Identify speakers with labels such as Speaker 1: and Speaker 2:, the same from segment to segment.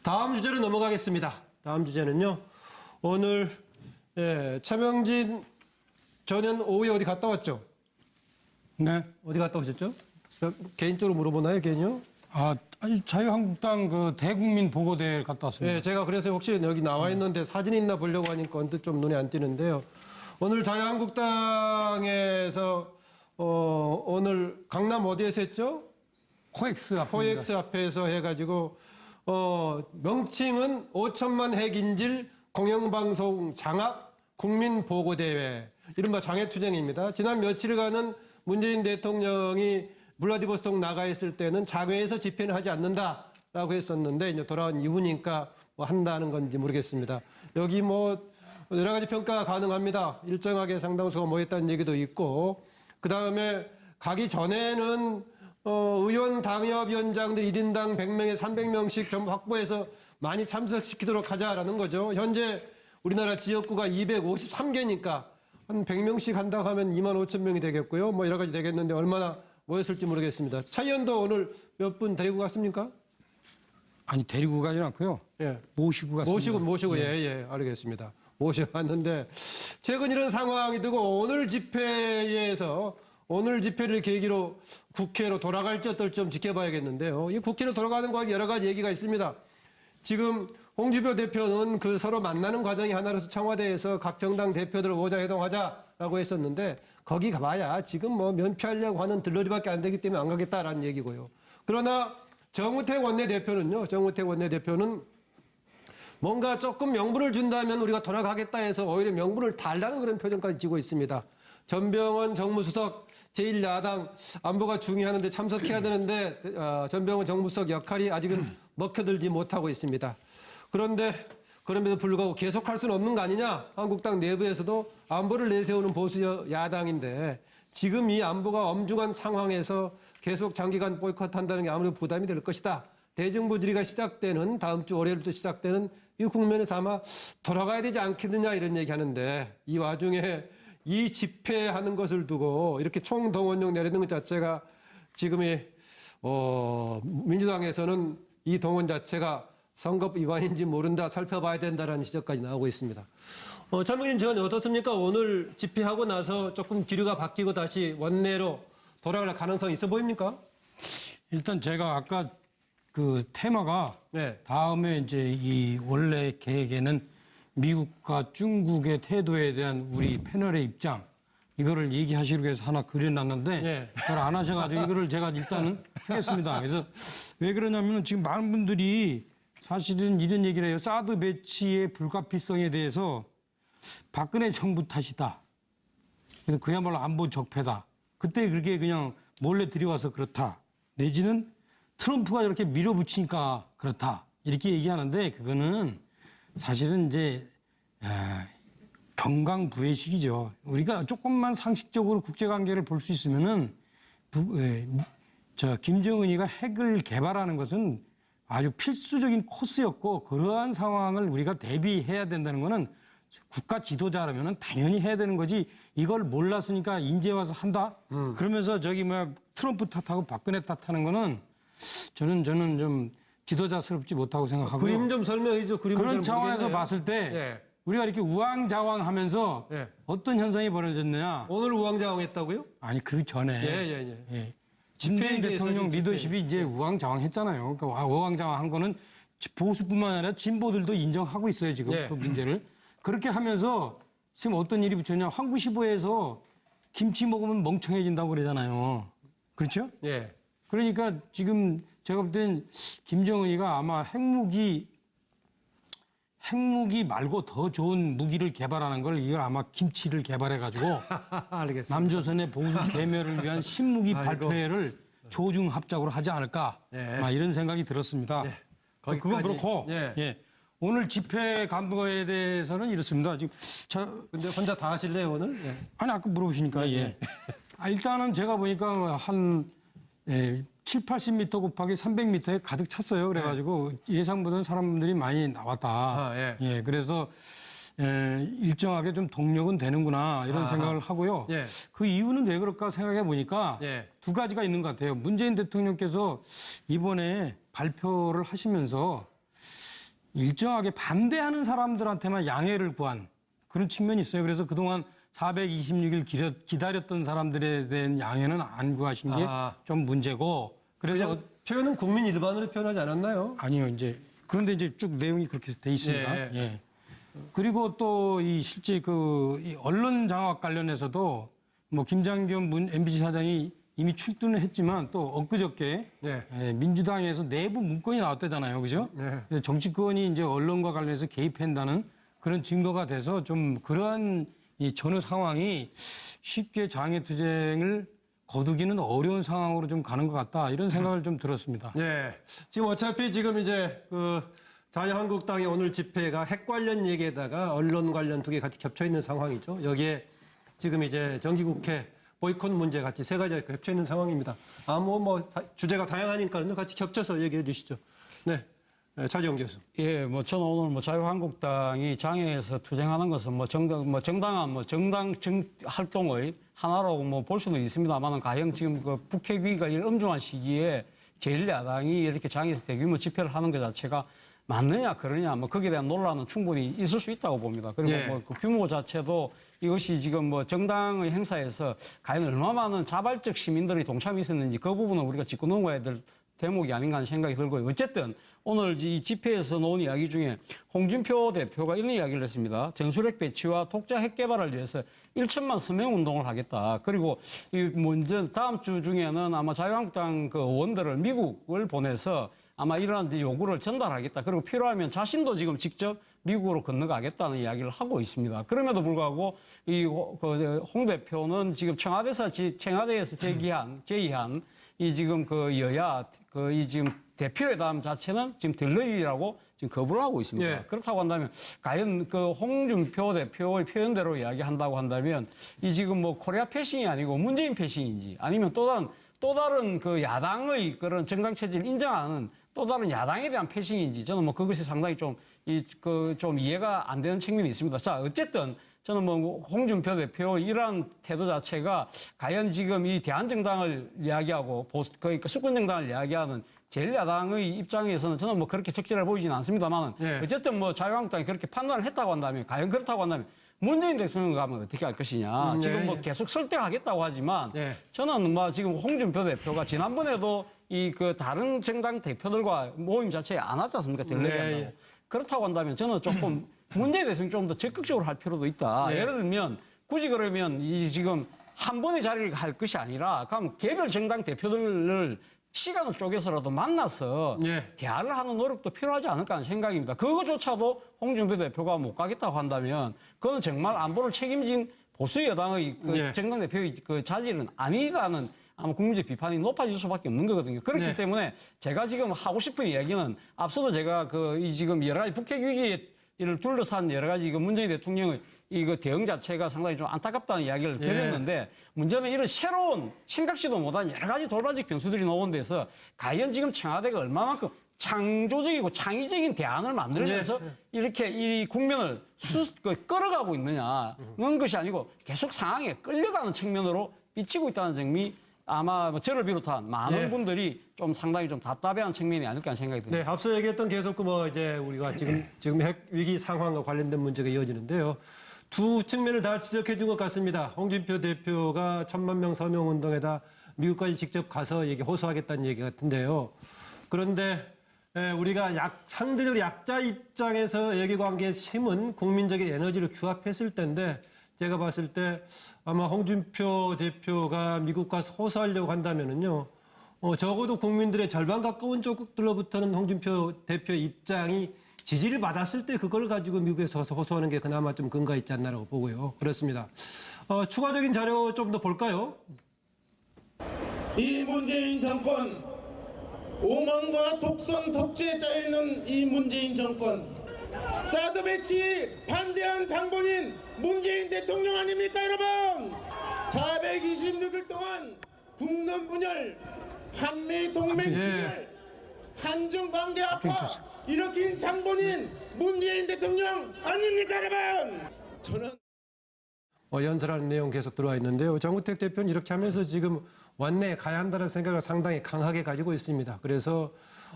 Speaker 1: 다음 주제로 넘어가겠습니다. 다음 주제는요. 오늘 최명진 전현 오후에 어디 갔다 왔죠?
Speaker 2: 네.
Speaker 1: 어디 갔다 오셨죠? 개인적으로 물어보나요, 개인요?
Speaker 2: 아니, 자유한국당 그 대국민 보고대회 갔다 왔습니다.
Speaker 1: 네, 제가 그래서 혹시 여기 나와 있는데 사진이 있나 보려고 하니까 언뜻 좀 눈에 안 띄는데요. 오늘 자유한국당에서 오늘 강남 어디에서 했죠?
Speaker 2: 코엑스 앞입니다.
Speaker 1: 코엑스 앞에서 해가지고 명칭은 5천만 핵인질 공영방송 장악 국민보고대회, 이른바 장애투쟁입니다. 지난 며칠간은 문재인 대통령이 블라디보스톡 나가 있을 때는 장외에서 집회는 하지 않는다라고 했었는데 이제 돌아온 이후니까 뭐 한다는 건지 모르겠습니다. 여기 뭐 여러 가지 평가가 가능합니다. 일정하게 상당수가 모였다는 얘기도 있고, 그 다음에 가기 전에는 의원 당협위원장들 1인당 100명에 300명씩 좀 확보해서 많이 참석시키도록 하자라는 거죠. 현재 우리나라 지역구가 253개니까 한 100명씩 한다고 하면 2만 5천 명이 되겠고요. 뭐 여러 가지 되겠는데 얼마나 모였을지 모르겠습니다. 차 의원도 오늘 몇 분 데리고 갔습니까?
Speaker 2: 아니, 데리고 가진 않고요.
Speaker 1: 예.
Speaker 2: 모시고 갔습니다.
Speaker 1: 모시고, 예, 알겠습니다. 모셔왔는데, 최근 이런 상황이 되고, 오늘 집회에서, 오늘 집회를 계기로 국회로 돌아갈지 어떨지 좀 지켜봐야겠는데요. 이 국회로 돌아가는 과정에 여러 가지 얘기가 있습니다. 지금 홍준표 대표는 그 서로 만나는 과정이 하나로서 청와대에서 각 정당 대표들 오자회동하자라고 했었는데, 거기 가봐야 지금 뭐 면피하려고 하는 들러리밖에 안 되기 때문에 안 가겠다라는 얘기고요. 그러나 정우택 원내대표는요, 정우택 원내대표는 뭔가 조금 명분을 준다면 우리가 돌아가겠다 해서 오히려 명분을 달라는 그런 표정까지 지고 있습니다. 전병헌 정무수석 제1야당 안보가 중요하는데 참석해야 되는데 전병헌 정무수석 역할이 아직은 먹혀들지 못하고 있습니다. 그럼에도 불구하고 계속할 수는 없는 거 아니냐? 한국당 내부에서도 안보를 내세우는 보수 야당인데 지금 이 안보가 엄중한 상황에서 계속 장기간 보이콧한다는 게 아무래도 부담이 될 것이다. 대정부 질의가 시작되는 다음 주 월요일부터 시작되는 이 국면에서 아마 돌아가야 되지 않겠느냐 이런 얘기하는데, 이 와중에 이 집회하는 것을 두고 이렇게 총동원령 내리는 것 자체가 지금이 민주당에서는 이 동원 자체가 선거법 위반인지 모른다, 살펴봐야 된다라는 지적까지 나오고 있습니다. 차명진 전 어떻습니까? 오늘 집회하고 나서 조금 기류가 바뀌고 다시 원내로 돌아갈 가능성이 있어 보입니까?
Speaker 2: 일단 제가 아까 그 테마가
Speaker 1: 네.
Speaker 2: 다음에 이제 이 원래 계획에는 미국과 중국의 태도에 대한 우리 패널의 입장, 이거를 얘기하시려고 해서 하나 그려놨는데
Speaker 1: 네.
Speaker 2: 그걸 안 하셔가지고 이거를 제가 일단은 하겠습니다. 그래서 왜 그러냐면 지금 많은 분들이 사실은 이런 얘기를 해요. 사드 배치의 불가피성에 대해서 박근혜 정부 탓이다. 그래서 그야말로 안보 적폐다. 그때 그렇게 그냥 몰래 들여와서 그렇다. 내지는 트럼프가 이렇게 밀어붙이니까 그렇다. 이렇게 얘기하는데 그거는 사실은 이제 경강부회식이죠. 우리가 조금만 상식적으로 국제관계를 볼 수 있으면은 김정은이가 핵을 개발하는 것은 아주 필수적인 코스였고, 그러한 상황을 우리가 대비해야 된다는 거는 국가 지도자라면 당연히 해야 되는 거지, 이걸 몰랐으니까 인제 와서 한다? 그러면서 트럼프 탓하고 박근혜 탓하는 거는 저는 좀 지도자스럽지 못하고 생각하고요.
Speaker 1: 그림 좀 설명해 줘.
Speaker 2: 그런 차원에서 봤을 때
Speaker 1: 예.
Speaker 2: 우리가 이렇게 우왕좌왕하면서
Speaker 1: 예.
Speaker 2: 어떤 현상이 벌어졌느냐.
Speaker 1: 오늘 우왕좌왕했다고요?
Speaker 2: 아니 그 전에
Speaker 1: 예.
Speaker 2: 문재인
Speaker 1: 집회에
Speaker 2: 대통령
Speaker 1: 대해서
Speaker 2: 리더십이 이제 우왕좌왕했잖아요. 그러니까 우왕좌왕한 거는 보수뿐만 아니라 진보들도 인정하고 있어요 지금.
Speaker 1: 예.
Speaker 2: 그 문제를. 그렇게 하면서 지금 어떤 일이 붙였냐. 황구시보에서 김치 먹으면 멍청해진다고 그러잖아요. 그렇죠?
Speaker 1: 예.
Speaker 2: 그러니까 지금 제가 볼 땐 김정은이가 아마 핵무기 말고 더 좋은 무기를 개발하는 걸, 이걸 아마 김치를 개발해가지고
Speaker 1: 알겠습니다.
Speaker 2: 남조선의 보수 괴멸을 위한 신무기
Speaker 1: 아이고.
Speaker 2: 발표회를 조중 합작으로 하지 않을까,
Speaker 1: 예.
Speaker 2: 이런 생각이 들었습니다.
Speaker 1: 예.
Speaker 2: 그건 그렇고
Speaker 1: 예.
Speaker 2: 오늘 집회 간부에 대해서는 이렇습니다. 지금
Speaker 1: 근데 혼자 다 하실래요 오늘? 예.
Speaker 2: 아니 아까 물어보시니까 일단은 제가 보니까 한 7, 80m 곱하기 300m에 가득 찼어요. 그래가지고 예상보다는 사람들이 많이 나왔다. 그래서 일정하게 좀 동력은 되는구나 이런 생각을 하고요.
Speaker 1: 예.
Speaker 2: 그 이유는 왜 그럴까 생각해 보니까 두 가지가 있는 것 같아요. 문재인 대통령께서 이번에 발표를 하시면서 일정하게 반대하는 사람들한테만 양해를 구한 그런 측면이 있어요. 그래서 그동안 426일 기다렸던 사람들에 대한 양해는 안 구하신 게 좀 문제고. 그래서
Speaker 1: 표현은 국민 일반으로 표현하지 않았나요?
Speaker 2: 아니요, 이제 그런데 이제 쭉 내용이 그렇게 돼 있습니다.
Speaker 1: 예.
Speaker 2: 예. 그리고 또 이 실제 이 언론 장악 관련해서도 뭐 김장겸 MBC 사장이 이미 출두는 했지만 또 엊그저께
Speaker 1: 예.
Speaker 2: 민주당에서 내부 문건이 나왔다잖아요, 그죠?
Speaker 1: 예.
Speaker 2: 그래서 정치권이 이제 언론과 관련해서 개입한다는 그런 증거가 돼서 좀 그러한 이 전후 상황이 쉽게 장외투쟁을 거두기는 어려운 상황으로 좀 가는 것 같다 이런 생각을 좀 들었습니다.
Speaker 1: 예. 지금 어차피 지금 이제 자유한국당의 오늘 집회가 핵 관련 얘기에다가 언론 관련 두 개 같이 겹쳐 있는 상황이죠. 여기에 지금 이제 정기국회 보이콧 문제 같이 세 가지가 겹쳐 있는 상황입니다. 주제가 다양하니까 같이 겹쳐서 얘기해 주시죠. 네. 차지영 교수.
Speaker 3: 예, 저는 오늘 자유한국당이 장애에서 투쟁하는 것은 정당한 정당 활동의 하나라고 볼 수는 있습니다만 과연 지금 북핵 위기가 이런 엄중한 시기에 제1야당이 이렇게 장애에서 대규모 집회를 하는 것 자체가 맞느냐 그러냐 거기에 대한 논란은 충분히 있을 수 있다고 봅니다. 그리고
Speaker 1: 예.
Speaker 3: 그 규모 자체도 이것이 지금 정당의 행사에서 과연 얼마 많은 자발적 시민들이 동참이 있었는지 그 부분은 우리가 짚고 넘어가야 될 대목이 아닌가 하는 생각이 들고요. 어쨌든 오늘 이 집회에서 나온 이야기 중에 홍준표 대표가 이런 이야기를 했습니다. 전술핵 배치와 독자 핵 개발을 위해서 1천만 서명 운동을 하겠다. 그리고 먼저 다음 주 중에는 아마 자유한국당 의원들을 미국을 보내서 아마 이러한 요구를 전달하겠다. 그리고 필요하면 자신도 지금 직접 미국으로 건너가겠다는 이야기를 하고 있습니다. 그럼에도 불구하고 홍 대표는 지금 청와대에서 제의한 이 지금 여야 이 지금 대표회담 자체는 지금 들러리라고 지금 거부를 하고 있습니다.
Speaker 1: 예.
Speaker 3: 그렇다고 한다면 과연 홍준표 대표의 표현대로 이야기한다고 한다면 이 지금 코리아 패싱이 아니고 문재인 패싱인지 아니면 또 다른 야당의 그런 정당 체제를 인정하는 또 다른 야당에 대한 패싱인지 저는 그것이 상당히 좀 이해가 안 되는 측면이 있습니다. 자, 어쨌든 저는 홍준표 대표의 이러한 태도 자체가 과연 지금 이 대한정당을 이야기하고 그러니까 수권정당을 이야기하는 제1야당의 입장에서는 저는 그렇게 적절해 보이지는 않습니다만
Speaker 1: 예.
Speaker 3: 어쨌든 자유한국당이 그렇게 판단을 했다고 한다면 과연 그렇다고 한다면 문재인 대통령 가면 어떻게 할 것이냐. 지금 계속 설득하겠다고 하지만
Speaker 1: 예.
Speaker 3: 저는 지금 홍준표 대표가 지난번에도 다른 정당 대표들과 모임 자체에 안 왔지 않습니까? 델레기한다고.
Speaker 1: 예.
Speaker 3: 그렇다고 한다면 저는 조금 문재인 대통령이 좀 더 적극적으로 할 필요도 있다.
Speaker 1: 예.
Speaker 3: 예를 들면 굳이 그러면 지금 한 번의 자리를 할 것이 아니라 그럼 개별 정당 대표들을 시간을 쪼개서라도 만나서
Speaker 1: 예.
Speaker 3: 대화를 하는 노력도 필요하지 않을까 하는 생각입니다. 그거조차도 홍준표 대표가 못 가겠다고 한다면 그건 정말 안보를 책임진 보수 여당의
Speaker 1: 예.
Speaker 3: 정당 대표의 자질은 아니라는 아마 국민적 비판이 높아질 수밖에 없는 거거든요. 그렇기
Speaker 1: 네.
Speaker 3: 때문에 제가 지금 하고 싶은 이야기는 앞서도 제가 지금 여러 가지 북핵 위기를 둘러싼 여러 가지 문재인 대통령의 대응 자체가 상당히 좀 안타깝다는 이야기를 드렸는데 문제는 이런 새로운 생각지도 못한 여러 가지 돌발적 변수들이 나온 데서 과연 지금 청와대가 얼마만큼 창조적이고 창의적인 대안을 만들면서 이렇게 이 국면을 끌어가고 있느냐는 것이 아니고 계속 상황에 끌려가는 측면으로 비치고 있다는 점이 아마 저를 비롯한 많은 분들이 좀 상당히 좀 답답해하는 측면이 아닐까 하는 생각이 듭니다.
Speaker 1: 네, 앞서 얘기했던 계속 이제 우리가 지금 핵 위기 상황과 관련된 문제가 이어지는데요. 두 측면을 다 지적해 준 것 같습니다. 홍준표 대표가 1,000만 명 서명 운동에다 미국까지 직접 가서 호소하겠다는 얘기 같은데요. 그런데 우리가 상대적으로 약자 입장에서 이해관계의 힘은 국민적인 에너지를 규합했을 때인데 제가 봤을 때 아마 홍준표 대표가 미국 가서 호소하려고 한다면은요, 적어도 국민들의 절반 가까운 쪽들로부터는 홍준표 대표의 입장이 지지를 받았을 때 그걸 가지고 미국에서 호소하는 게 그나마 좀 근거가 있지 않나라고 보고요. 그렇습니다. 추가적인 자료 좀 더 볼까요?
Speaker 4: 이 문재인 정권, 오만과 독선 독재에 짜여있는 이 문재인 정권, 사드 배치 반대한 장본인 문재인 대통령 아닙니까 여러분? 426일 동안 국론 분열, 한미 동맹 분열, 한중 관계 악화 일으킨 장본인 문재인 대통령 아닙니까 여러분? 저는
Speaker 1: 연설하는 내용 계속 들어와 있는데요. 정우택 대표는 이렇게 하면서 지금 원내에 가야 한다는 생각을 상당히 강하게 가지고 있습니다. 그래서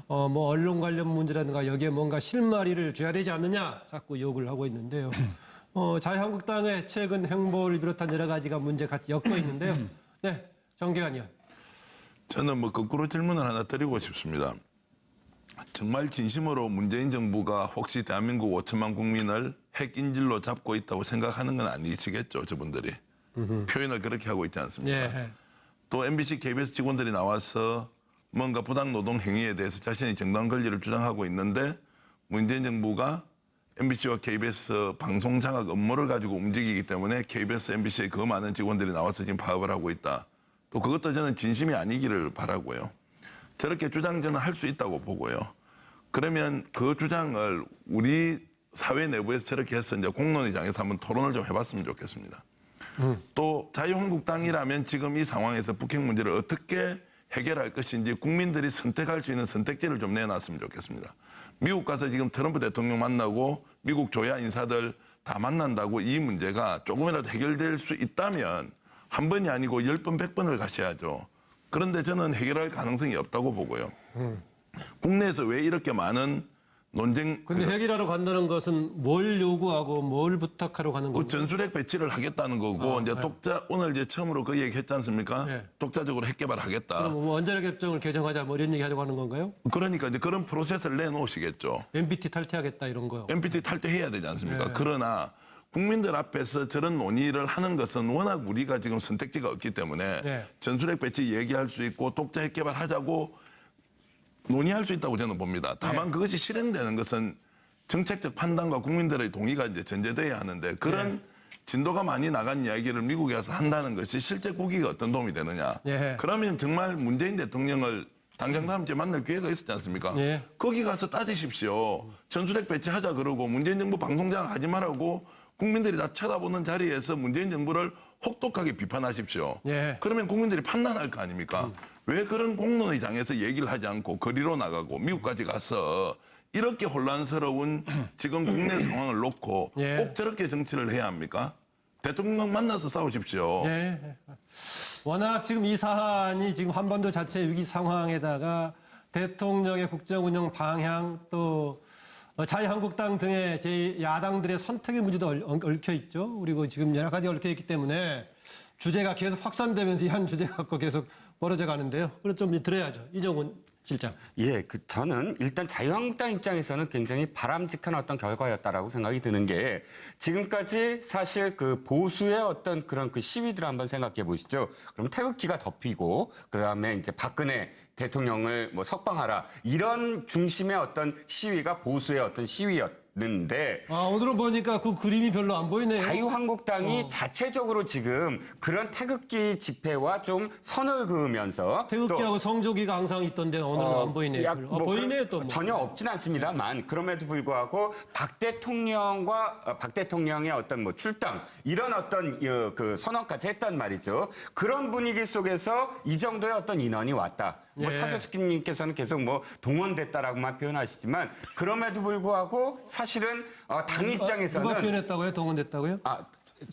Speaker 1: 뭐 언론 관련 문제라든가 여기에 뭔가 실마리를 줘야 되지 않느냐 자꾸 욕을 하고 있는데요. 자유한국당의 최근 행보를 비롯한 여러 가지가 문제 같이 엮여 있는데요. 네, 정계환 의원.
Speaker 5: 저는 뭐 거꾸로 질문을 하나 드리고 싶습니다. 정말 진심으로 문재인 정부가 혹시 대한민국 5천만 국민을 핵인질로 잡고 있다고 생각하는 건 아니시겠죠, 저분들이. 표현을 그렇게 하고 있지 않습니까?
Speaker 1: 예.
Speaker 5: 또 MBC, KBS 직원들이 나와서 뭔가 부당 노동 행위에 대해서 자신의 정당 권리를 주장하고 있는데 문재인 정부가 MBC와 KBS 방송 장악 업무를 가지고 움직이기 때문에 KBS, MBC의 그 많은 직원들이 나와서 지금 파업을 하고 있다. 또 그것도 저는 진심이 아니기를 바라고요. 저렇게 주장 저는 할 수 있다고 보고요. 그러면 그 주장을 우리 사회 내부에서 저렇게 해서 이제 공론의장에서 한번 토론을 좀 해봤으면 좋겠습니다. 또 자유한국당이라면 지금 이 상황에서 북핵 문제를 어떻게 해결할 것인지 국민들이 선택할 수 있는 선택지를 좀 내놨으면 좋겠습니다. 미국 가서 지금 트럼프 대통령 만나고 미국 조야 인사들 다 만난다고 이 문제가 조금이라도 해결될 수 있다면 한 번이 아니고 10번, 100번을 가셔야죠. 그런데 저는 해결할 가능성이 없다고 보고요. 국내에서 왜 이렇게 많은 논쟁...
Speaker 1: 근데 해결하러 간다는 것은 뭘 요구하고 뭘 부탁하러 가는
Speaker 5: 그
Speaker 1: 건가요?
Speaker 5: 전술핵 배치를 하겠다는 거고 이제 독자 오늘 이제 처음으로 그 얘기 했지 않습니까?
Speaker 1: 네.
Speaker 5: 독자적으로 핵 개발하겠다.
Speaker 1: 그럼 뭐 원자력 협정을 개정하자 뭐 이런 얘기 하려고 하는 건가요?
Speaker 5: 그러니까 이제 그런 프로세스를 내놓으시겠죠.
Speaker 1: NPT 탈퇴하겠다 이런 거요.
Speaker 5: NPT 탈퇴해야 되지 않습니까?
Speaker 1: 네.
Speaker 5: 그러나 국민들 앞에서 저런 논의를 하는 것은 워낙 우리가 지금 선택지가 없기 때문에
Speaker 1: 네.
Speaker 5: 전술핵 배치 얘기할 수 있고 독자 핵 개발하자고 논의할 수 있다고 저는 봅니다. 다만
Speaker 1: 네.
Speaker 5: 그것이 실행되는 것은 정책적 판단과 국민들의 동의가 이제 전제돼야 하는데 그런
Speaker 1: 네.
Speaker 5: 진도가 많이 나간 이야기를 미국에 가서 한다는 것이 실제 국익에 어떤 도움이 되느냐.
Speaker 1: 네.
Speaker 5: 그러면 정말 문재인 대통령을 당장 다음 주에 만날 기회가 있었지 않습니까?
Speaker 1: 네.
Speaker 5: 거기 가서 따지십시오. 전술핵 배치하자 그러고 문재인 정부 방송장 하지 말라고 국민들이 다 쳐다보는 자리에서 문재인 정부를 혹독하게 비판하십시오.
Speaker 1: 예.
Speaker 5: 그러면 국민들이 판단할 거 아닙니까? 왜 그런 공론의장에서 얘기를 하지 않고 거리로 나가고 미국까지 가서 이렇게 혼란스러운 지금 국내 상황을 놓고
Speaker 1: 예.
Speaker 5: 꼭 저렇게 정치를 해야 합니까? 대통령 만나서 싸우십시오.
Speaker 1: 네. 워낙 지금 이 사안이 지금 한반도 자체 위기 상황에다가 대통령의 국정 운영 방향 또 자유한국당 등의 제 야당들의 선택의 문제도 얽혀 있죠. 그리고 지금 여러 가지 얽혀 있기 때문에 주제가 계속 확산되면서 이 한 주제 갖고 계속 벌어져 가는데요. 그래서 좀 들어야죠. 이정훈 실장.
Speaker 6: 예, 저는 일단 자유한국당 입장에서는 굉장히 바람직한 어떤 결과였다라고 생각이 드는 게 지금까지 사실 그 보수의 어떤 그런 그 시위들을 한번 생각해 보시죠. 그럼 태극기가 덮이고 그다음에 이제 박근혜 대통령을 뭐 석방하라 이런 중심의 어떤 시위가 보수의 어떤 시위였는데
Speaker 1: 오늘은 보니까 그 그림이 별로 안 보이네요.
Speaker 6: 자유한국당이 자체적으로 지금 그런 태극기 집회와 좀 선을 그으면서
Speaker 1: 태극기하고 성조기가 항상 있던데 오늘은 안 보이네요.
Speaker 6: 뭐
Speaker 1: 보이네요 또. 뭐.
Speaker 6: 전혀 없진 않습니다만 그럼에도 불구하고 박 대통령의 어떤 뭐 출당 이런 어떤 그 선언까지 했단 말이죠. 그런 분위기 속에서 이 정도의 어떤 인원이 왔다. 뭐
Speaker 1: 예.
Speaker 6: 차 교수님께서는 계속 뭐 동원됐다라고만 표현하시지만 그럼에도 불구하고 사실은 당 입장에서는
Speaker 1: 누가 표현했다고요? 동원됐다고요?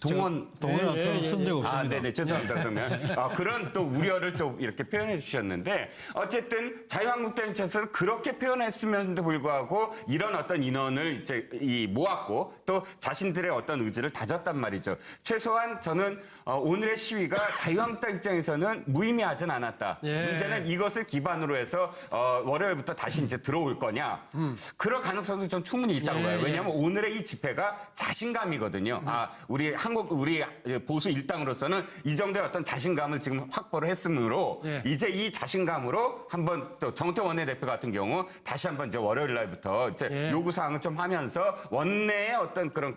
Speaker 3: 동원 앞에는 쓴 적 없습니다.
Speaker 6: 네네, 죄송합니다. 그러면. 그런 또 우려를 또 이렇게 표현해 주셨는데, 어쨌든 자유한국당 입장에서는 그렇게 표현했음에도 불구하고 이런 어떤 인원을 이제 모았고 또 자신들의 어떤 의지를 다졌단 말이죠. 최소한 저는 오늘의 시위가 자유한국당 입장에서는 무의미하진 않았다.
Speaker 1: 예.
Speaker 6: 문제는 이것을 기반으로 해서 월요일부터 다시 이제 들어올 거냐. 그럴 가능성도 좀 충분히 있다고 봐요. 왜냐하면 오늘의 이 집회가 자신감이거든요. 우리 보수 일당으로서는 이 정도의 어떤 자신감을 지금 확보를 했으므로
Speaker 1: 예.
Speaker 6: 이제 이 자신감으로 한번 또 정태 원내대표 같은 경우 다시 한번 이제 월요일 날부터 이제
Speaker 1: 예.
Speaker 6: 요구 사항을 좀 하면서 원내의 어떤 그런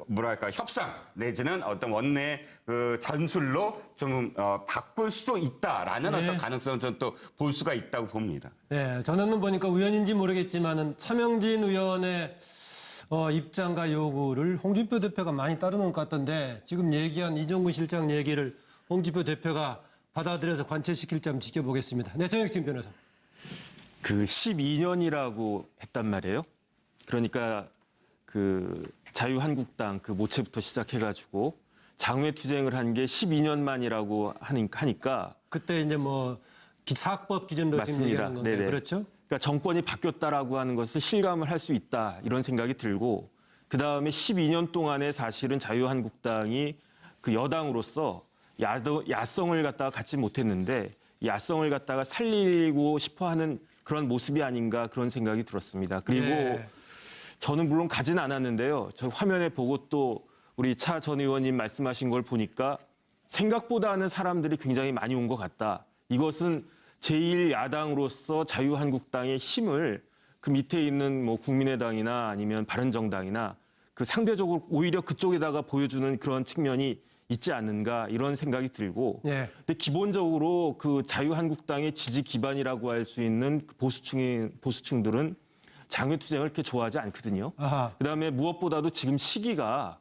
Speaker 6: 뭐랄까 협상 내지는 어떤 원내 그 전술로 좀 바꿀 수도 있다라는
Speaker 1: 네.
Speaker 6: 어떤 가능성을 저는 또 볼 수가 있다고 봅니다.
Speaker 1: 네, 저는 보니까 우연인지 모르겠지만은 차명진 의원의 입장과 요구를 홍준표 대표가 많이 따르는 것 같던데 지금 얘기한 이종근 실장 얘기를 홍준표 대표가 받아들여서 관철시킬지 한번 지켜보겠습니다. 네, 정혁진 변호사.
Speaker 7: 그 12년이라고 했단 말이에요. 그러니까 그 자유한국당 그 모체부터 시작해가지고 장외투쟁을 한 게 12년 만이라고 하니까
Speaker 1: 그때 이제 사학법 기준으로 지금
Speaker 7: 맞습니다.
Speaker 1: 얘기하는 건데
Speaker 7: 네네.
Speaker 1: 그렇죠?
Speaker 7: 그러니까 정권이 바뀌었다라고 하는 것을 실감을 할 수 있다 이런 생각이 들고 그다음에 12년 동안에 사실은 자유한국당이 그 여당으로서 야성을 갖다가 갖지 못했는데 야성을 갖다가 살리고 싶어하는 그런 모습이 아닌가 그런 생각이 들었습니다. 그리고
Speaker 1: 네.
Speaker 7: 저는 물론 가진 않았는데요. 저 화면에 보고 또 우리 차 전 의원님 말씀하신 걸 보니까 생각보다는 사람들이 굉장히 많이 온 것 같다. 이것은 제1야당으로서 자유한국당의 힘을 그 밑에 있는 뭐 국민의당이나 아니면 바른정당이나 그 상대적으로 오히려 그쪽에다가 보여주는 그런 측면이 있지 않는가 이런 생각이 들고
Speaker 1: 예.
Speaker 7: 근데 기본적으로 그 자유한국당의 지지 기반이라고 할 수 있는 그 보수층들은 장외투쟁을 그렇게 좋아하지 않거든요.
Speaker 1: 아하.
Speaker 7: 그다음에 무엇보다도 지금 시기가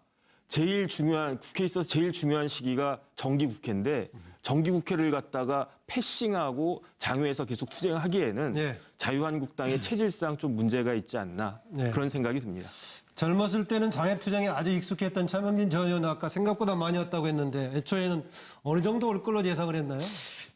Speaker 7: 국회에 있어서 제일 중요한 시기가 정기국회인데 정기국회를 갖다가 패싱하고 장외에서 계속 투쟁하기에는
Speaker 1: 예.
Speaker 7: 자유한국당의 체질상 좀 문제가 있지 않나
Speaker 1: 예.
Speaker 7: 그런 생각이 듭니다.
Speaker 1: 젊었을 때는 장애투쟁에 아주 익숙했던 차명진 전 의원은 아까 생각보다 많이 왔다고 했는데 애초에는 어느 정도 올 걸로 예상을 했나요?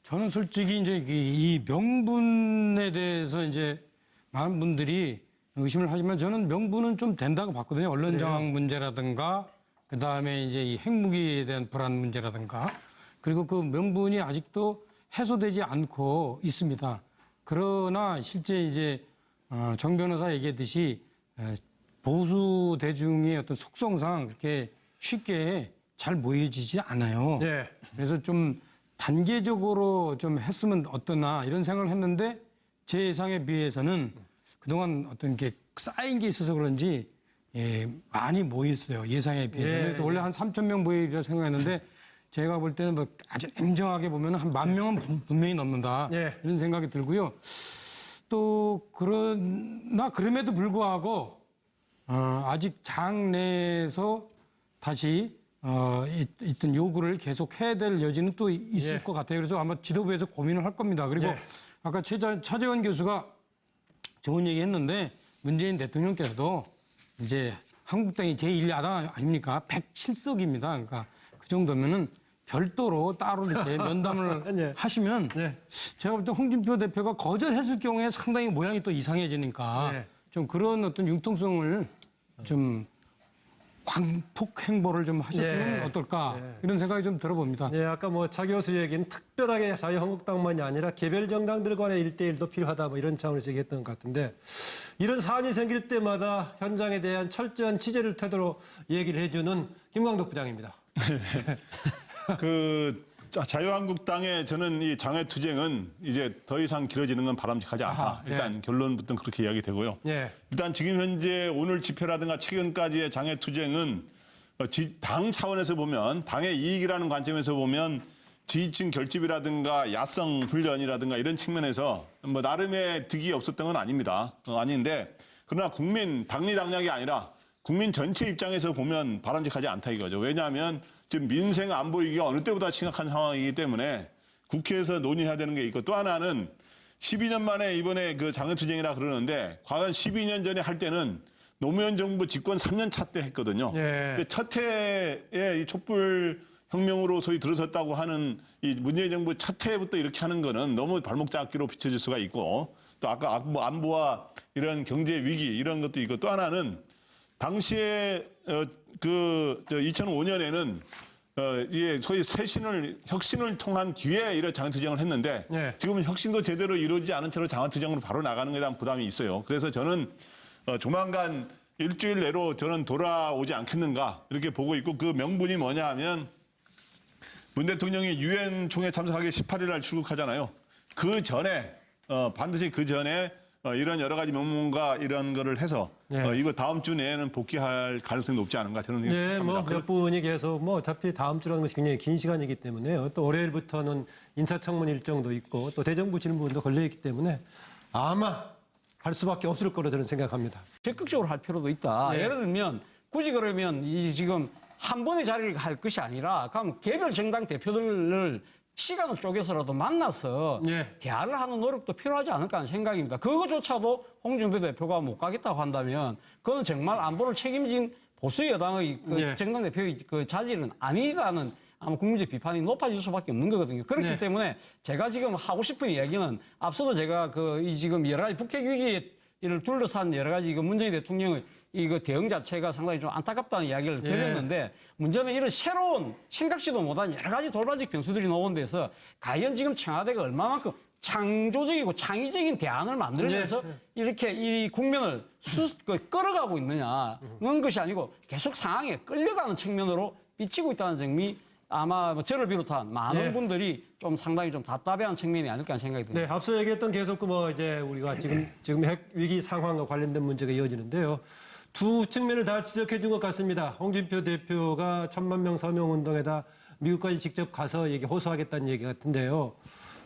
Speaker 2: 저는 솔직히 이제 이 명분에 대해서 이제 많은 분들이 의심을 하지만 저는 명분은 좀 된다고 봤거든요. 언론 장악 문제라든가 그다음에 이제 이 핵무기에 대한 불안 문제라든가 그리고 그 명분이 아직도 해소되지 않고 있습니다. 그러나 실제 이제 정 변호사 얘기했듯이 보수 대중의 어떤 속성상 그렇게 쉽게 잘 모여지지 않아요.
Speaker 1: 예.
Speaker 2: 그래서 좀 단계적으로 좀 했으면 어떠나 이런 생각을 했는데 제 예상에 비해서는 그동안 어떤 게 쌓인 게 있어서 그런지 많이 모였어요. 예상에 비해서.
Speaker 1: 예,
Speaker 2: 그래서 원래 한 3천 명 모이리라 생각했는데 제가 볼 때는 뭐 아주 냉정하게 보면 한 10,000명은 분명히 넘는다.
Speaker 1: 예.
Speaker 2: 이런 생각이 들고요. 또 그럼에도 불구하고 아직 당 내에서 다시 있던 요구를 계속 해야 될 여지는 또 있을
Speaker 1: 예.
Speaker 2: 것 같아요. 그래서 아마 지도부에서 고민을 할 겁니다. 그리고
Speaker 1: 예.
Speaker 2: 아까 차재원 교수가 좋은 얘기 했는데 문재인 대통령께서도 이제 한국당이 제1야당 아닙니까? 107석입니다. 그러니까 그 정도면은 별도로 따로 이렇게 면담을
Speaker 1: 예.
Speaker 2: 하시면
Speaker 1: 예.
Speaker 2: 제가 볼 때 홍준표 대표가 거절했을 경우에 상당히 모양이 또 이상해지니까
Speaker 1: 예.
Speaker 2: 좀 그런 어떤 융통성을 좀 광폭 행보를 좀 하셨으면
Speaker 1: 예.
Speaker 2: 어떨까 이런 생각이 좀 들어봅니다.
Speaker 1: 예, 아까 뭐 차 교수 얘기는 특별하게 자유한국당만이 아니라 개별 정당들 간의 1대1도 필요하다 뭐 이런 차원에서 얘기했던 것 같은데 이런 사안이 생길 때마다 현장에 대한 철저한 취재를 태도로 얘기를 해주는 김광덕 부장입니다.
Speaker 8: 자유한국당의 저는 이 장외투쟁은 이제 더 이상 길어지는 건 바람직하지 않다.
Speaker 1: 아하,
Speaker 8: 일단 결론부터 그렇게 이야기되고요.
Speaker 1: 예.
Speaker 8: 일단 지금 현재 오늘 집회라든가 최근까지의 장외투쟁은 당 차원에서 보면 당의 이익이라는 관점에서 보면 지지층 결집이라든가 야성 훈련이라든가 이런 측면에서 뭐 나름의 득이 없었던 건 아닙니다. 아닌데 그러나 당리당략이 아니라 국민 전체 입장에서 보면 바람직하지 않다 이거죠. 왜냐하면 지금 민생 안보 위기가 어느 때보다 심각한 상황이기 때문에 국회에서 논의해야 되는 게 있고 또 하나는 12년 만에 이번에 그 장외투쟁이라 그러는데 과연 12년 전에 할 때는 노무현 정부 집권 3년 차 때 했거든요.
Speaker 1: 예.
Speaker 8: 첫 해에 이 촛불 혁명으로 소위 들어섰다고 하는 이 문재인 정부 첫 해부터 이렇게 하는 거는 너무 발목 잡기로 비춰질 수가 있고 또 아까 안보와 이런 경제 위기 이런 것도 있고 또 하나는 당시에 2005년에는 이게 소위 혁신을 통한 뒤에 이런 장외투쟁을 했는데
Speaker 1: 네.
Speaker 8: 지금은 혁신도 제대로 이루어지지 않은 채로 장외투쟁으로 바로 나가는 것에 대한 부담이 있어요. 그래서 저는 조만간 일주일 내로 저는 돌아오지 않겠는가 이렇게 보고 있고 그 명분이 뭐냐 하면 문 대통령이 유엔 총회 참석하기 18일 날 출국하잖아요. 그 전에 반드시 그 전에 이런 여러 가지 명문과 이런 거를 해서 이거 다음 주 내에는 복귀할 가능성이 높지 않은가 저는
Speaker 1: 예, 뭐
Speaker 8: 생각합니다.
Speaker 1: 몇 분이 계속 뭐 어차피 다음 주라는 것이 굉장히 긴 시간이기 때문에요. 또 월요일부터는 인사청문 일정도 있고 또 대정부 질문도 걸려 있기 때문에 아마 할 수밖에 없을 거로 저는 생각합니다.
Speaker 3: 적극적으로 할 필요도 있다.
Speaker 1: 네.
Speaker 3: 예를 들면 굳이 그러면 이 지금 한 번의 자리를 할 것이 아니라 그럼 개별 정당 대표들을 시간을 쪼개서라도 만나서
Speaker 1: 예.
Speaker 3: 대화를 하는 노력도 필요하지 않을까 하는 생각입니다. 그거조차도 홍준표 대표가 못 가겠다고 한다면 그건 정말 안보를 책임진 보수 여당의 그
Speaker 1: 예.
Speaker 3: 정당 대표의 그 자질은 아니라는 아마 국민적 비판이 높아질 수밖에 없는 거거든요. 그렇기
Speaker 1: 네.
Speaker 3: 때문에 제가 지금 하고 싶은 이야기는 앞서도 제가 이 지금 여러 가지 북핵 위기를 둘러싼 여러 가지 문재인 대통령의 이거 대응 자체가 상당히 좀 안타깝다는 이야기를 드렸는데 문제는 이런 새로운 생각지도 못한 여러 가지 돌발적 변수들이 나온 데서 과연 지금 청와대가 얼마만큼 창조적이고 창의적인 대안을 만들면서 이렇게 이 국면을 끌어가고 있느냐는 것이 아니고 계속 상황에 끌려가는 측면으로 비치고 있다는 점이 아마 저를 비롯한 많은 분들이 좀 상당히 좀 답답해하는 측면이 아닐까 하는 생각이 듭니다.
Speaker 1: 네, 앞서 얘기했던 계속 이제 우리가 지금 핵 위기 상황과 관련된 문제가 이어지는데요. 두 측면을 다 지적해 준 것 같습니다. 홍준표 대표가 1,000만 명 서명 운동에다 미국까지 직접 가서 호소하겠다는 얘기 같은데요.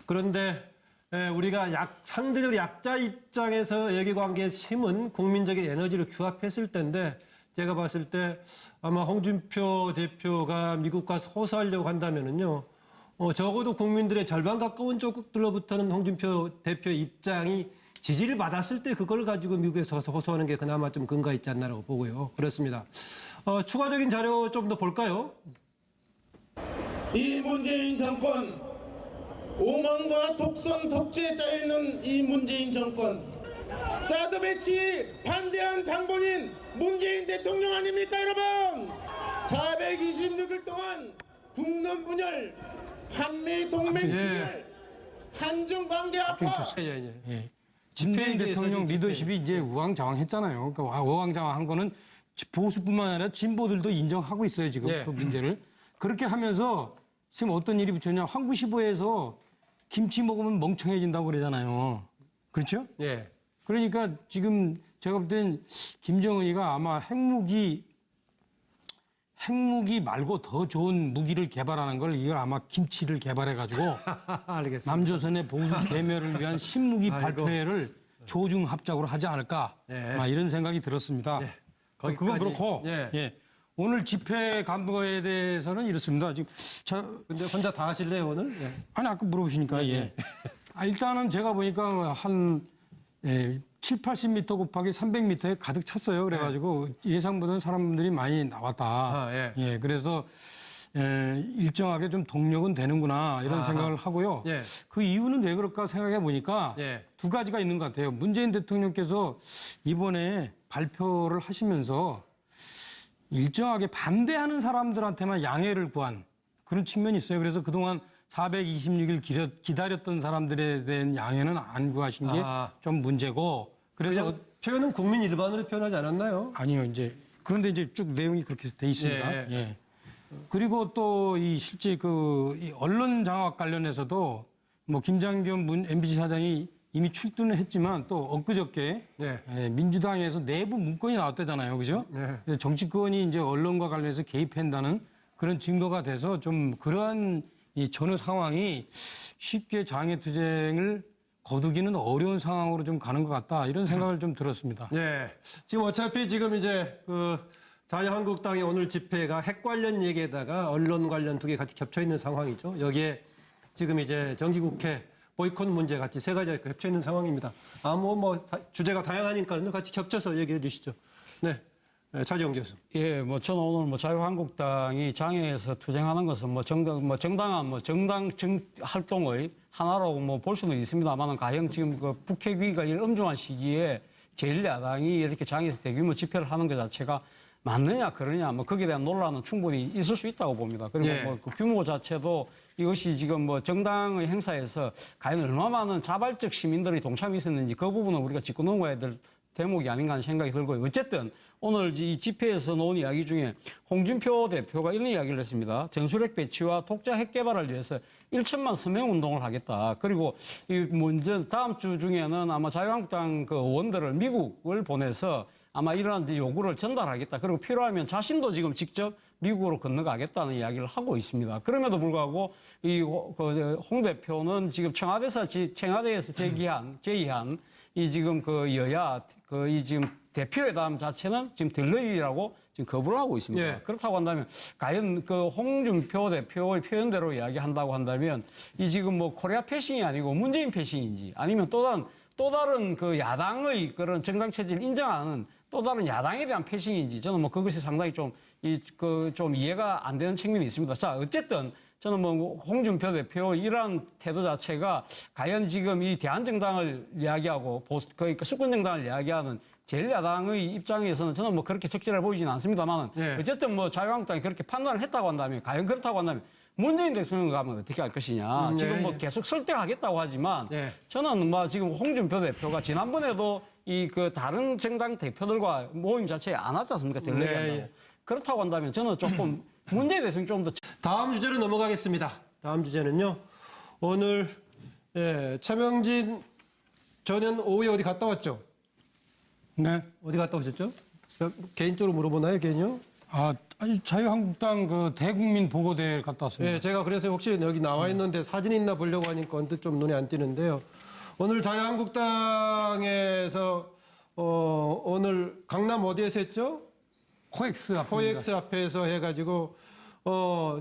Speaker 1: 그런데 우리가 상대적으로 약자 입장에서 얘기관계의 힘은 국민적인 에너지를 규합했을 때인데 제가 봤을 때 아마 홍준표 대표가 미국 가서 호소하려고 한다면은요. 적어도 국민들의 절반 가까운 쪽들로부터는 홍준표 대표 입장이 지지를 받았을 때 그걸 가지고 미국에서 호소하는 게 그나마 좀 근거가 있지 않나라고 보고요. 그렇습니다. 추가적인 자료 좀 더 볼까요?
Speaker 4: 이 문재인 정권, 오만과 독선 독재에 짜여있는 이 문재인 정권, 사드 배치 반대한 장본인 문재인 대통령 아닙니까 여러분? 426일 동안 국론 분열, 한미 동맹 분열, 한중 관계 악화.
Speaker 1: 예.
Speaker 2: 문재인
Speaker 1: 집회에
Speaker 2: 대통령
Speaker 1: 있어서
Speaker 2: 리더십이 이제 우왕좌왕했잖아요. 그러니까 우왕좌왕한 거는 보수뿐만 아니라 진보들도 인정하고 있어요 지금
Speaker 1: 네.
Speaker 2: 그 문제를. 그렇게 하면서 지금 어떤 일이 붙였냐. 황구시보에서 김치 먹으면 멍청해진다고 그러잖아요. 그렇죠?
Speaker 1: 예.
Speaker 2: 그러니까 지금 제가 볼 땐 김정은이가 아마 핵무기 말고 더 좋은 무기를 개발하는 걸 이걸 아마 김치를 개발해가지고
Speaker 1: 알겠습니다.
Speaker 2: 남조선의 보수 괴멸을 위한 신무기
Speaker 1: 아이고.
Speaker 2: 발표회를 조중합작으로 하지 않을까
Speaker 1: 예.
Speaker 2: 이런 생각이 들었습니다. 그건
Speaker 1: 거기까지.
Speaker 2: 그렇고
Speaker 1: 예.
Speaker 2: 오늘 집회 간부에 대해서는 이렇습니다. 지금
Speaker 1: 근데 혼자 다 하실래요 오늘? 예.
Speaker 2: 아니 아까 물어보시니까 예. 일단은 제가 보니까 한 7, 80m 곱하기 300m에 가득 찼어요. 그래가지고 예상보다는 사람들이 많이 나왔다.
Speaker 1: 예.
Speaker 2: 그래서 일정하게 좀 동력은 되는구나 이런 생각을 하고요.
Speaker 1: 예.
Speaker 2: 그 이유는 왜 그럴까 생각해 보니까
Speaker 1: 예.
Speaker 2: 두 가지가 있는 것 같아요. 문재인 대통령께서 이번에 발표를 하시면서 일정하게 반대하는 사람들한테만 양해를 구한 그런 측면이 있어요. 그래서 그동안 426일 기다렸던 사람들에 대한 양해는 안 구하신 게 좀 문제고. 그래서
Speaker 1: 그냥 표현은 국민 일반으로 표현하지 않았나요?
Speaker 2: 아니요, 이제 그런데 이제 쭉 내용이 그렇게 돼 있습니다. 예. 그리고 또 이 실제 이 언론 장악 관련해서도 뭐 김장겸 MBC 사장이 이미 출두는 했지만 또 엊그저께 민주당에서 내부 문건이 나왔다잖아요, 그죠? 그래서 정치권이 이제 언론과 관련해서 개입한다는 그런 증거가 돼서 좀 그러한 이 전후 상황이 쉽게 장애투쟁을 거두기는 어려운 상황으로 좀 가는 것 같다 이런 생각을 좀 들었습니다.
Speaker 1: 네. 지금 어차피 지금 이제 자유한국당의 오늘 집회가 핵 관련 얘기에다가 언론 관련 두 개 같이 겹쳐 있는 상황이죠. 여기에 지금 이제 정기국회 보이콧 문제 같이 세 가지가 겹쳐 있는 상황입니다. 주제가 다양하니까요. 같이 겹쳐서 얘기해 주시죠. 네. 차지영 교수.
Speaker 3: 예, 저는 오늘 자유한국당이 장애에서 투쟁하는 것은 정당한 정당 활동의 하나로 볼 수는 있습니다만 과연 지금 북핵 위기가 이 엄중한 시기에 제1야당이 이렇게 장애에서 대규모 집회를 하는 것 자체가 맞느냐 그러냐 거기에 대한 논란은 충분히 있을 수 있다고 봅니다. 그리고 그 규모 자체도 이것이 지금 정당의 행사에서 과연 얼마 많은 자발적 시민들이 동참이 있었는지 그 부분은 우리가 짚고 넘어가야 될 대목이 아닌가 하는 생각이 들고요. 어쨌든 오늘 이 집회에서 나온 이야기 중에 홍준표 대표가 이런 이야기를 했습니다. 전술핵 배치와 독자 핵 개발을 위해서 1천만 서명 운동을 하겠다. 그리고 먼저 다음 주 중에는 아마 자유한국당 의원들을 미국을 보내서 아마 이러한 요구를 전달하겠다. 그리고 필요하면 자신도 지금 직접 미국으로 건너가겠다는 이야기를 하고 있습니다. 그럼에도 불구하고 홍 대표는 지금 청와대에서 제의한 이 지금 여야 이 지금 대표회담 자체는 지금 들러리라고 지금 거부를 하고 있습니다. 그렇다고 한다면 과연 홍준표 대표의 표현대로 이야기한다고 한다면 이 지금 코리아 패싱이 아니고 문재인 패싱인지 아니면 또 다른 야당의 그런 정당 체제를 인정하는 또 다른 야당에 대한 패싱인지 저는 뭐 그것이 상당히 좀 이해가 안 되는 측면이 있습니다. 자, 어쨌든 저는 뭐 홍준표 대표 이러한 태도 자체가 과연 지금 이 대한정당을 이야기하고 그러니까 수권정당을 이야기하는 제1야당의 입장에서는 저는 뭐 그렇게 적절해 보이지는 않습니다만
Speaker 1: 예.
Speaker 3: 어쨌든 뭐 자유한국당이 그렇게 판단을 했다고 한다면 과연 그렇다고 한다면 문재인 대통령 가면 어떻게 할 것이냐. 지금 뭐 계속 설득하겠다고 하지만
Speaker 1: 예.
Speaker 3: 저는 뭐 지금 홍준표 대표가 지난번에도 이 그 다른 정당 대표들과 모임 자체에 안 왔지 않습니까? 델레기 한다고.
Speaker 1: 예.
Speaker 3: 그렇다고 한다면 저는 조금 문재인 대통령이 좀 더
Speaker 1: 다음 주제로 넘어가겠습니다. 다음 주제는요. 오늘 차명진 전현 오후에 어디 갔다 왔죠?
Speaker 2: 네.
Speaker 1: 어디 갔다 오셨죠? 개인적으로 물어보나요, 개인요?
Speaker 2: 아니 자유한국당 그 대국민 보고대회 갔다 왔습니다.
Speaker 1: 네, 제가 그래서 혹시 여기 나와 있는데 사진이 있나 보려고 하니까 언뜻 좀 눈에 안 띄는데요. 오늘 자유한국당에서 오늘 강남 어디에서 했죠?
Speaker 2: 코엑스 앞입니다.
Speaker 1: 코엑스 앞에서 해가지고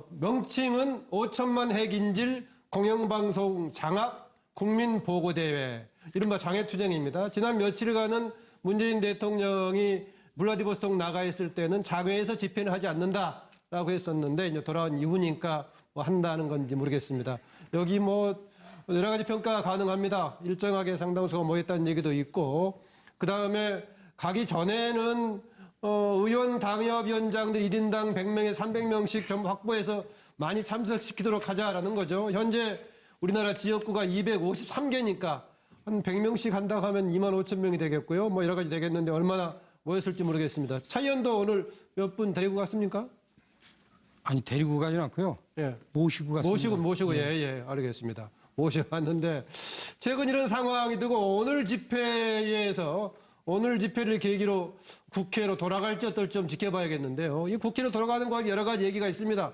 Speaker 1: 명칭은 5천만 핵인질 공영방송 장악 국민보고대회 이른바 장애투쟁입니다. 지난 며칠간은 문재인 대통령이 블라디보스톡 나가 있을 때는 장외에서 집회는 하지 않는다라고 했었는데 이제 돌아온 이후니까 뭐 한다는 건지 모르겠습니다. 여기 뭐 여러 가지 평가가 가능합니다. 일정하게 상당수가 모였다는 얘기도 있고 그다음에 가기 전에는 의원 당협위원장들 1인당 100명에 300명씩 좀 확보해서 많이 참석시키도록 하자라는 거죠. 현재 우리나라 지역구가 253개니까 한 100명씩 한다고 하면 2만 5천 명이 되겠고요. 뭐 여러 가지 되겠는데 얼마나 모였을지 모르겠습니다. 차 의원도 오늘 몇 분 데리고 갔습니까?
Speaker 2: 아니 데리고 가진 않고요.
Speaker 1: 예.
Speaker 2: 모시고 갔습니다.
Speaker 1: 모시고 예, 알겠습니다. 모셔왔는데 최근 이런 상황이 되고 오늘 집회를 계기로 국회로 돌아갈지 어떨지 좀 지켜봐야겠는데요. 이 국회로 돌아가는 과정에 여러 가지 얘기가 있습니다.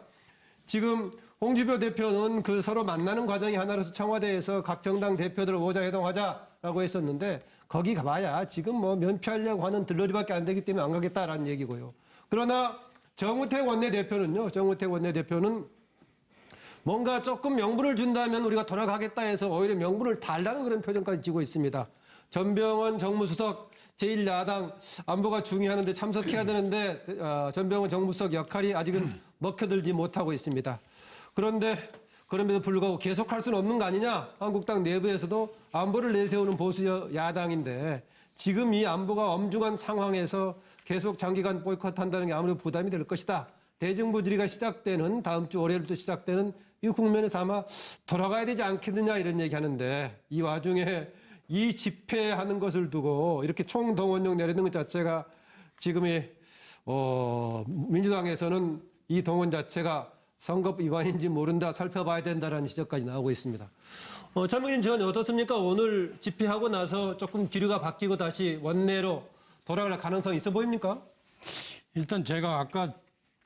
Speaker 1: 지금 홍준표 대표는 그 서로 만나는 과정이 하나로서 청와대에서 각 정당 대표들 오자회동하자라고 했었는데 거기 가봐야 지금 뭐 면피하려고 하는 들러리밖에 안 되기 때문에 안 가겠다라는 얘기고요. 그러나 정우택 원내대표는 뭔가 조금 명분을 준다면 우리가 돌아가겠다 해서 오히려 명분을 달라는 그런 표정까지 지고 있습니다. 전병헌 정무수석 제1야당 안보가 중요하는데 참석해야 되는데 전병헌 정무수석 역할이 아직은 먹혀들지 못하고 있습니다. 그럼에도 불구하고 계속할 수는 없는 거 아니냐. 한국당 내부에서도 안보를 내세우는 보수 야당인데 지금 이 안보가 엄중한 상황에서 계속 장기간 보이콧한다는 게 아무래도 부담이 될 것이다. 대정부 질의가 시작되는 다음 주 월요일부터 시작되는 이 국면에서 아마 돌아가야 되지 않겠느냐 이런 얘기하는데 이 와중에 이 집회하는 것을 두고 이렇게 총동원령 내리는 것 자체가 지금의 민주당에서는 이 동원 자체가 선거법 위반인지 모른다 살펴봐야 된다라는 지적까지 나오고 있습니다. 차명진 전 어떻습니까? 오늘 집회하고 나서 조금 기류가 바뀌고 다시 원내로 돌아갈 가능성이 있어 보입니까?
Speaker 2: 일단 제가 아까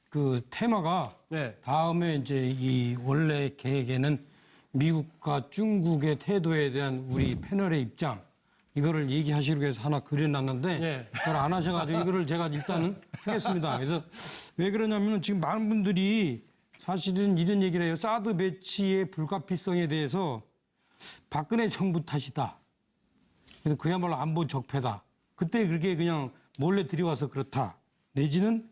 Speaker 2: 그 테마가
Speaker 1: 네.
Speaker 2: 다음에 이제 이 원래 계획에는 미국과 중국의 태도에 대한 우리 패널의 입장 이거를 얘기하시려고 해서 하나 그려놨는데
Speaker 1: 네.
Speaker 2: 그걸 안 하셔가지고 이거를 제가 일단은 하겠습니다. 그래서 왜 그러냐면은 지금 많은 분들이 사실은 이런 얘기를 해요. 사드 배치의 불가피성에 대해서 박근혜 정부 탓이다. 그래서 그야말로 안보 적폐다. 그때 그렇게 그냥 몰래 들여와서 그렇다. 내지는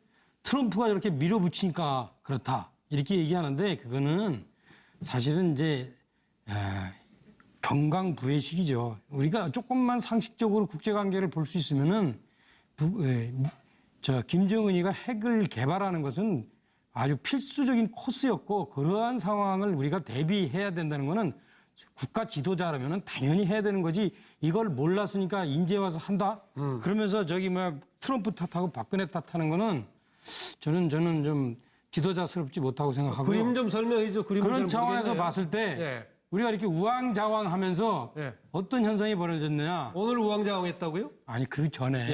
Speaker 2: 트럼프가 이렇게 밀어붙이니까 그렇다. 이렇게 얘기하는데 그거는 사실은 이제 경강부회식이죠. 우리가 조금만 상식적으로 국제관계를 볼 수 있으면은 김정은이가 핵을 개발하는 것은 아주 필수적인 코스였고 그러한 상황을 우리가 대비해야 된다는 거는 국가 지도자라면 당연히 해야 되는 거지 이걸 몰랐으니까 인제 와서 한다? 그러면서 트럼프 탓하고 박근혜 탓하는 거는 저는 좀 지도자스럽지 못하고 생각하고요.
Speaker 1: 그림 좀 설명해 주죠.
Speaker 2: 그런 차원에서 봤을 때 우리가 이렇게 우왕좌왕하면서 어떤 현상이 벌어졌느냐.
Speaker 1: 오늘 우왕좌왕했다고요?
Speaker 2: 아니 그 전에